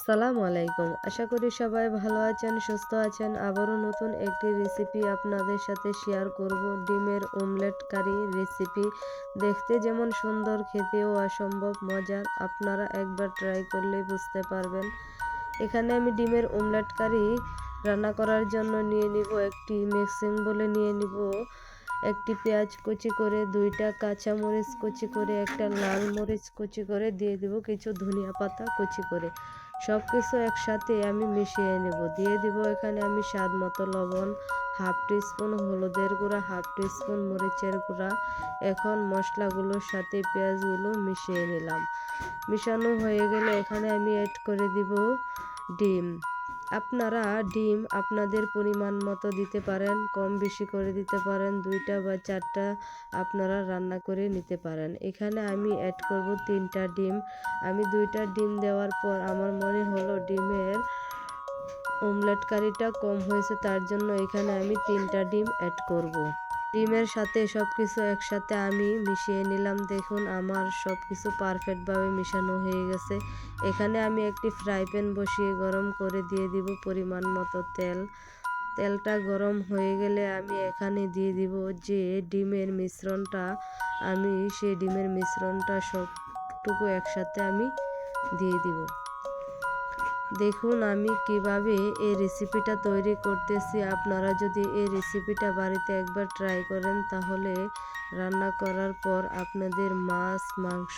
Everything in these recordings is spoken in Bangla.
আসসালামু আলাইকুম। আশা করি সবাই ভালো আছেন, সুস্থ আছেন। আবারও নতুন একটি রেসিপি আপনাদের সাথে শেয়ার করব। ডিমের অমলেট কারি রেসিপি। দেখতে যেমন সুন্দর, খেতেও অসম্ভব মজার। আপনারা একবার ট্রাই করলেই বুঝতে পারবেন। এখানে আমি ডিমের অমলেট কারি রান্না করার জন্য নিয়ে নিব একটি মিক্সিং বলে নিয়ে নিব একটি পেঁয়াজ কুচি করে, 2টা কাঁচামরিচ কুচি করে, একটা লাল মরিচ কুচি করে দিয়ে দিব কিছু ধনিয়া পাতা কুচি করে। সব কিছু একসাথে আমি মিশিয়ে নেব। দিয়ে দিব এখানে আমি স্বাদ মতো লবণ, হাফ টিস্পুন হলুদের গুঁড়া, হাফ টিস্পুন মরিচের গুঁড়া। এখন মশলাগুলোর সাথে পেঁয়াজগুলো মিশিয়ে নিলাম। মিশানো হয়ে গেলে এখানে আমি অ্যাড করে দিব ডিম। আপনারা ডিম আপনাদের পরিমাণ মতো দিতে পারেন, কম বেশি করে দিতে পারেন, 2টা বা 4টা আপনারা রান্না করে নিতে পারেন। এখানে আমি অ্যাড করব 3টা ডিম। আমি 2টা ডিম দেওয়ার পর আমার মনে হলো ডিমের অমলেট কারিটা কম হয়েছে, তার জন্য এখানে আমি 3টা ডিম অ্যাড করব। ডিমের সাথে সব কিছু একসাথে আমি মিশিয়ে নিলাম। দেখুন আমার সব কিছু পারফেক্টভাবে মিশানো হয়ে গেছে। এখানে আমি একটি ফ্রাই প্যান বসিয়ে গরম করে দিয়ে দিব পরিমাণ মতো তেল। তেলটা গরম হয়ে গেলে আমি এখানে দিয়ে দিব যে ডিমের মিশ্রণটা, আমি সেই ডিমের মিশ্রণটা সবটুকু একসাথে আমি দিয়ে দিব। দেখুন আমি কিভাবে এই রেসিপিটা তৈরি করতেছি। আপনারা যদি এই রেসিপিটা বাড়িতে একবার ট্রাই করেন তাহলে রান্না করার পর আপনাদের মাছ মাংস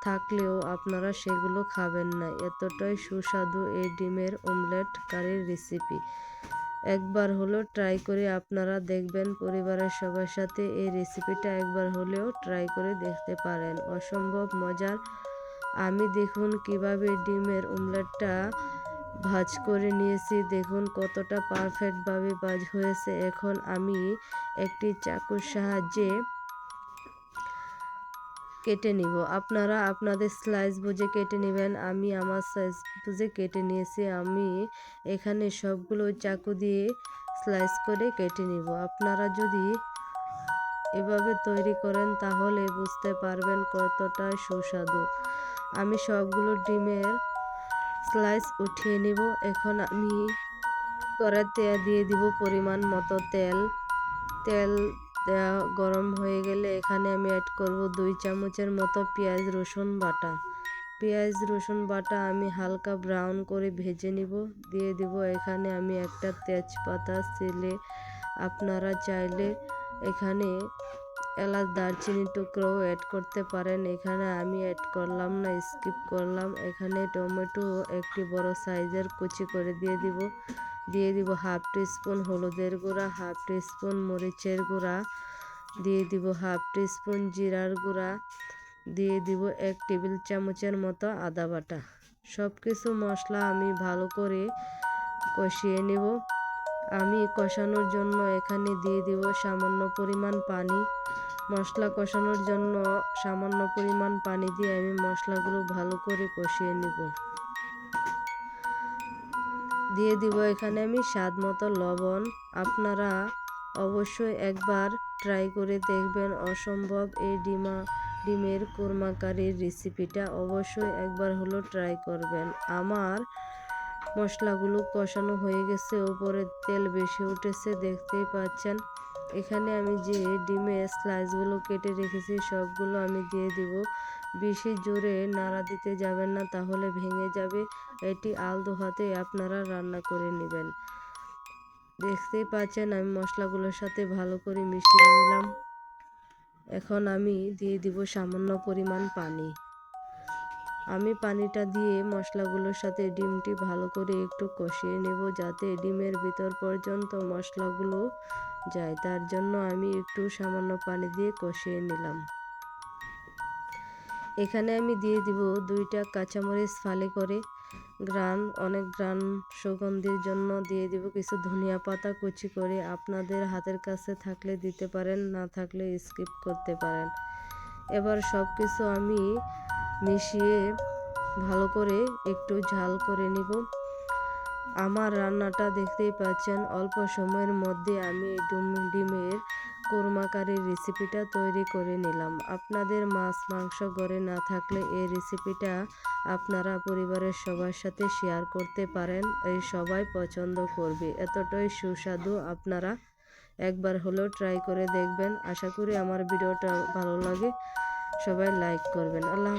থাকলেও আপনারা সেগুলো খাবেন না, এতটাই সুস্বাদু এই ডিমের অমলেট কারির রেসিপি। একবার হলেও ট্রাই করে আপনারা দেখবেন, পরিবারের সবার সাথে এই রেসিপিটা একবার হলেও ট্রাই করে দেখতে পারেন, অসম্ভব মজার। আমি দেখুন কিভাবে ডিমের অমলেটটা ভাজ করে নিয়েছি, দেখুন কতটা পারফেক্টভাবে ভাজ হয়েছে। এখন আমি একটি চাকুর সাহায্যে কেটে নিব। আপনারা আপনাদের স্লাইস বুঝে কেটে নেবেন, আমি আমার সাইজ বুঝে কেটে নিয়েছি। আমি এখানে সবগুলো চাকু দিয়ে স্লাইস করে কেটে নিব। আপনারা যদি এভাবে তৈরি করেন তাহলে বুঝতে পারবেন কতটা সুস্বাদু। আমি সবগুলো ডিমের স্লাইস উঠিয়ে নিব। এখন আমি কড়াইতে দিয়ে দিব পরিমাণ মতো তেল। তেল দেওয়া গরম হয়ে গেলে এখানে আমি অ্যাড করব 2 চামচের মতো পেঁয়াজ রসুন বাটা। পেঁয়াজ রসুন বাটা আমি হালকা ব্রাউন করে ভেজে নিব। দিয়ে দিব এখানে আমি একটা তেজপাতা ছিলে, আপনারা চাইলে এখানে এলাচ দারচিনি টুকরোও অ্যাড করতে পারেন। এখানে আমি অ্যাড করলাম না, স্কিপ করলাম। এখানে টমেটো একটি বড় সাইজের কুচি করে দিয়ে দিব। দিয়ে দিব হাফ টিস্পুন হলুদের গুঁড়া, হাফ টিস্পুন মরিচের গুঁড়া, দিয়ে দিব হাফ টিস্পুন জিরার গুঁড়া, দিয়ে দিব 1 টেবিল চামচের মতো আদা বাটা। সব কিছু মশলা আমি ভালো করে কষিয়ে নেব। আমি কষানোর জন্য এখানে দিয়ে দিব সামান্য পরিমাণ পানি। মশলা কষানোর জন্য সামান্য পরিমাণ পানি দিয়ে আমি মশলাগুলো ভালো করে কষিয়ে নেব। দিয়ে দিব এখানে আমি স্বাদ মতো লবণ। আপনারা অবশ্যই একবার ট্রাই করে দেখবেন, অসম্ভব এই ডিমের কোরমা কারির রেসিপিটা অবশ্যই একবার হলো ট্রাই করবেন। আমার মশলাগুলো কষানো হয়ে গেছে, উপরে তেল বেশি উঠেছে, দেখতেই পাচ্ছেন। এখানে আমি যে ডিমের স্লাইসগুলো কেটে রেখেছি সবগুলো আমি দিয়ে দিব। বেশি জোরে নাড়া দিতে যাবেন না, তাহলে ভেঙে যাবে। এটি আলতো হাতে আপনারা রান্না করে নেবেন। দেখতেই পাচ্ছেন আমি মশলাগুলোর সাথে ভালো করে মিশিয়ে নিলাম। এখন আমি দিয়ে দিব সামান্য পরিমাণ পানি। আমি পানিটা দিয়ে মশলাগুলোর সাথে ডিমটি ভালো করে একটু কষিয়ে নেব, যাতে ডিমের ভিতর পর্যন্ত মশলাগুলো যায়, তার জন্য আমি একটু সামান্য পানি দিয়ে কষিয়ে নিলাম। এখানে আমি দিয়ে দিব 2টা কাঁচামরিচ ফালি করে, অনেক ঘ্রাণ সুগন্ধির জন্য দিয়ে দিব কিছু ধনিয়া পাতা কুচি করে। আপনাদের হাতের কাছে থাকলে দিতে পারেন, না থাকলে স্কিপ করতে পারেন। এবার সব কিছু আমি মিশিয়ে ভালো করে একটু ঝাল করে নিব। আমার রান্নাটা দেখতেই পাচ্ছেন, অল্প সময়ের মধ্যে আমি ডিমের কোরমা কারির রেসিপিটা তৈরি করে নিলাম। আপনাদের মাছ মাংস ঘরে না থাকলে এই রেসিপিটা আপনারা পরিবারের সবার সাথে শেয়ার করতে পারেন, এই সবাই পছন্দ করবে। এতটাই সুস্বাদু, আপনারা একবার হলেও ট্রাই করে দেখবেন। আশা করি আমার ভিডিওটা ভালো লাগে, সবাই লাইক করবেন। আল্লাহ।